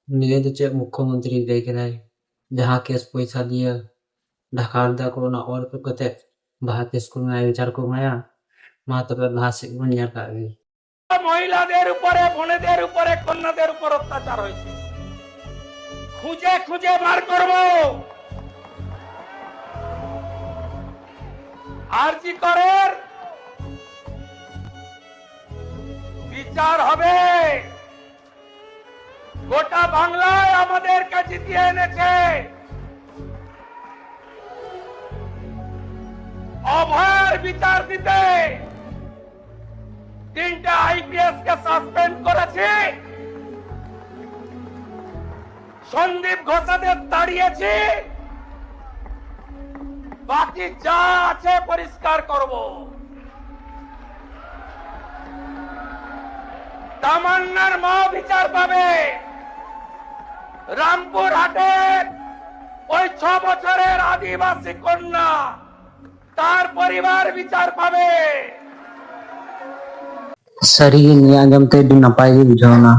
ᱱᱤᱭᱟᱹ ᱫᱚ ᱪᱮᱫ ᱢᱩᱠᱷᱚᱢᱚᱱᱛᱨᱤ ᱞᱟᱹᱭ ᱠᱮᱫᱟᱭ ᱡᱟᱦᱟᱸ ᱠᱮᱥ ᱯᱚᱭᱥᱟ দিয়ে ঢাকা ᱞᱮᱫᱟ ᱠᱚ ᱚᱱᱟ ᱚᱞ ᱠᱟᱛᱮ ᱵᱟᱦᱟ কেস को ন্যায় বিচার को এমায়া মা তবে লাহা সেদ বন ñᱮᱞ কাগ ᱜᱮ মহিলাদের উপরে বোনেদের উপরে কন্যাদের উপর অত্যাচার হয়েছে খুঁজে খুঁজে বার করব আরজি করের বিচার হবে গোটা বাংলায় আমাদেরকে জিতিয়ে এনেছে অভয়ের বিচার দিতে তিনটা আইপিএস কে সাসপেন্ড করেছে সন্দীপ ঘোষাদের তাড়িয়েছি বাকি যা আছে পরিষ্কার করব তামান্নার মা বিচার পাবে রামপুর হাটের ওই 6 বছরের আদিবাসী কন্যা তার পরিবার বিচার পাবে ᱥᱟᱹᱨᱤᱜᱮ ᱱᱤᱭᱟᱹ ᱟᱸᱡᱚᱢ ᱛᱮ ᱟᱹᱰᱤ ᱱᱟᱯᱟᱭ ᱜᱮ ᱵᱩᱡᱷᱟᱹᱣ ᱮᱱᱟ।